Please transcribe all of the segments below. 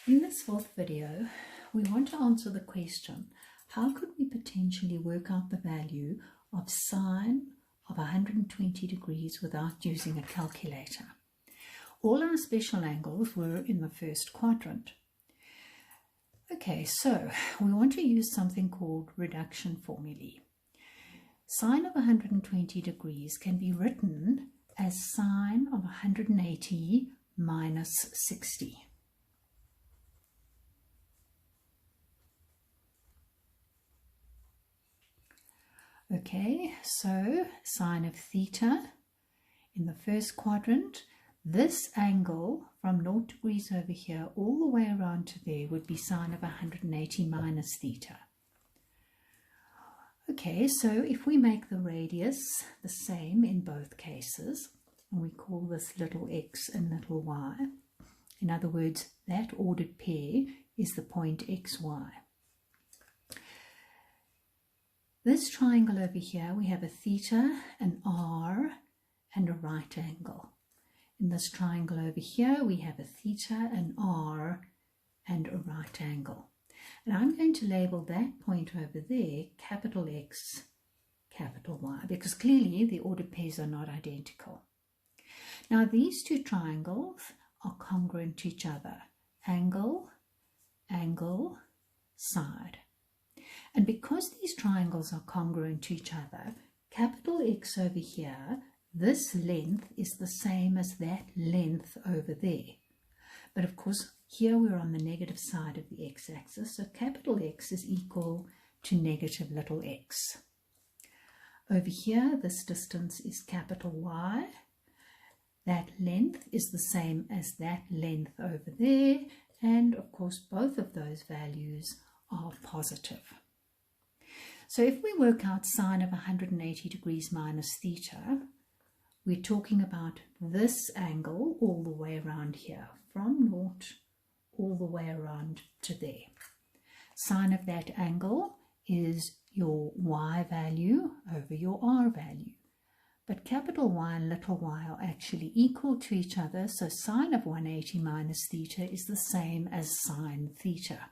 In this fourth video, we want to answer the question, how could we potentially work out the value of sine of 120 degrees without using a calculator? All our special angles were in the first quadrant. Okay, so we want to use something called reduction formulae. Sine of 120 degrees can be written as sine of 180 minus 60. Okay, so sine of theta in the first quadrant, this angle from 0 degrees over here all the way around to there would be sine of 180 minus theta. Okay, so if we make the radius the same in both cases, and we call this little x and little y, in other words, that ordered pair is the point xy. This triangle over here, we have a theta, an r, and a right angle. In this triangle over here, we have a theta, an r, and a right angle. And I'm going to label that point over there capital X, capital Y, because clearly the ordered pairs are not identical. Now these two triangles are congruent to each other. Angle, angle, side. And because these triangles are congruent to each other, capital X over here, this length is the same as that length over there. But of course, here we're on the negative side of the x-axis, so capital X is equal to negative little x. Over here, this distance is capital Y. That length is the same as that length over there, and of course, both of those values are positive. So if we work out sine of 180 degrees minus theta, we're talking about this angle all the way around here, from 0 all the way around to there. Sine of that angle is your y value over your r value. But capital Y and little y are actually equal to each other, so sine of 180 minus theta is the same as sine theta.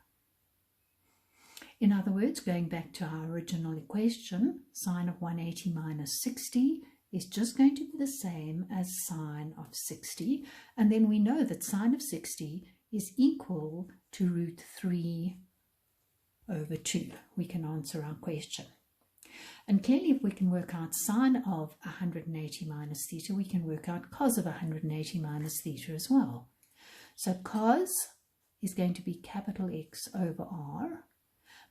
In other words, going back to our original equation, sine of 180 minus 60 is just going to be the same as sine of 60. And then we know that sine of 60 is equal to root 3 over 2. We can answer our question. And clearly, if we can work out sine of 180 minus theta, we can work out cos of 180 minus theta as well. So cos is going to be capital X over r.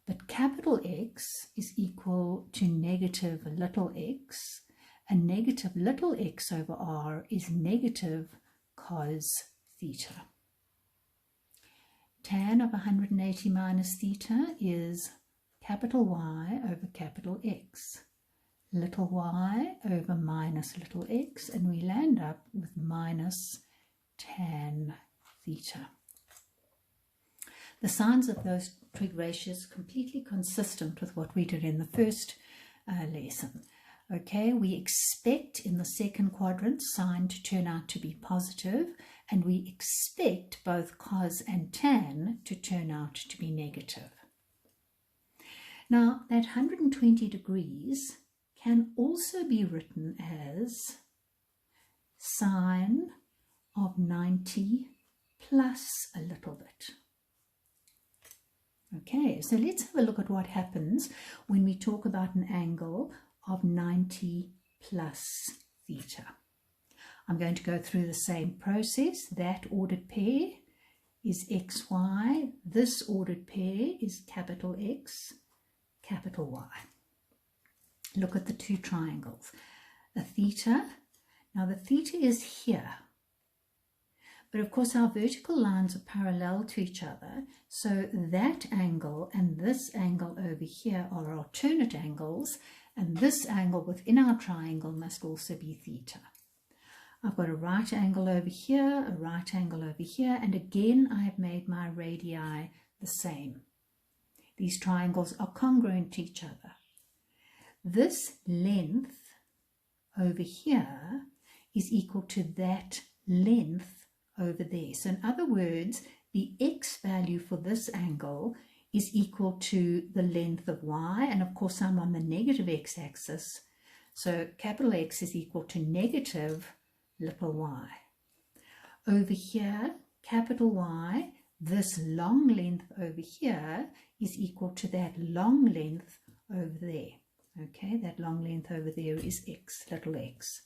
But capital X is equal to negative little x, and negative little x over r is negative cos theta. Tan of 180 minus theta is capital Y over capital X, little y over minus little x, and we land up with minus tan theta. The signs of those trig ratios are completely consistent with what we did in the first lesson. Okay, we expect in the second quadrant sine to turn out to be positive, and we expect both cos and tan to turn out to be negative. Now, that 120 degrees can also be written as sine of 90 plus a little bit. Okay, so let's have a look at what happens when we talk about an angle of 90 plus theta. I'm going to go through the same process. That ordered pair is xy. This ordered pair is capital X, capital Y. Look at the two triangles. A theta. Now the theta is here. But of course our vertical lines are parallel to each other, so that angle and this angle over here are alternate angles, and this angle within our triangle must also be theta. I've got a right angle over here, a right angle over here, and again I have made my radii the same. These triangles are congruent to each other. This length over here is equal to that length over there. So in other words, the x value for this angle is equal to the length of y, and of course I'm on the negative x-axis, so capital X is equal to negative little y. Over here, capital Y, this long length over here is equal to that long length over there. Okay, that long length over there is x, little x.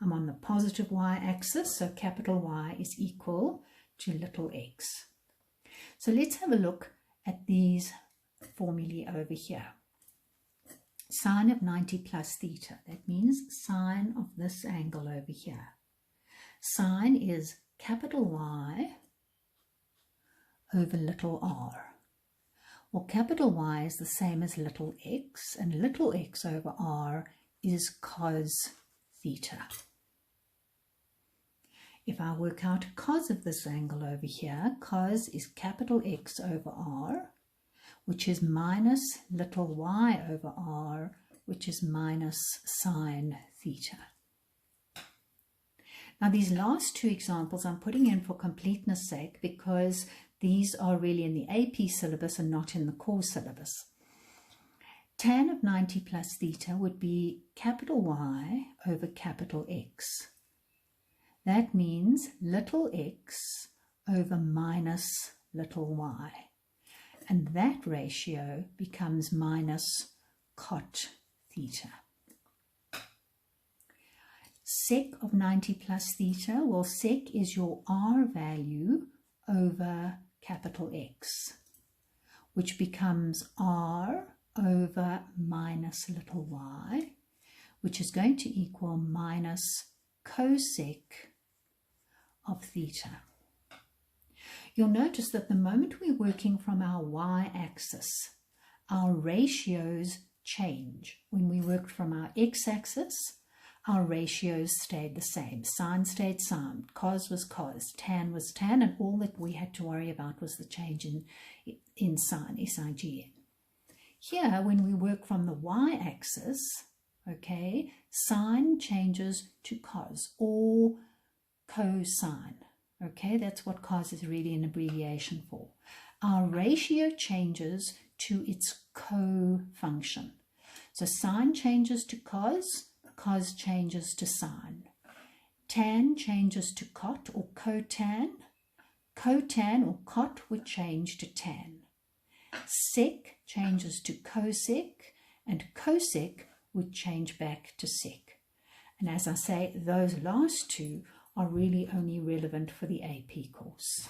I'm on the positive y-axis, so capital Y is equal to little x. So let's have a look at these formulae over here. Sine of 90 plus theta, that means sine of this angle over here. Sine is capital Y over little r. Well, capital Y is the same as little x, and little x over r is cos theta. If I work out cos of this angle over here, cos is capital X over r, which is minus little y over r, which is minus sine theta. Now these last two examples I'm putting in for completeness sake because these are really in the AP syllabus and not in the core syllabus. Tan of 90 plus theta would be capital Y over capital X. That means little x over minus little y. And that ratio becomes minus cot theta. Sec of 90 plus theta, well, sec is your r value over capital X, which becomes r over minus little y, which is going to equal minus cosec of theta. You'll notice that the moment we're working from our y-axis, our ratios change. When we worked from our x-axis, our ratios stayed the same. Sine stayed sine, cos was cos, tan was tan, and all that we had to worry about was the change in sine, S-I-G-N. Here, when we work from the y-axis, okay, sine changes to cos or cosine. Okay, that's what cos is really an abbreviation for. Our ratio changes to its co-function. So sine changes to cos, cos changes to sine. Tan changes to cot or cotan. Cotan or cot would change to tan. Sec changes to cosec, and cosec would change back to sec. And as I say, those last two are really only relevant for the AP course.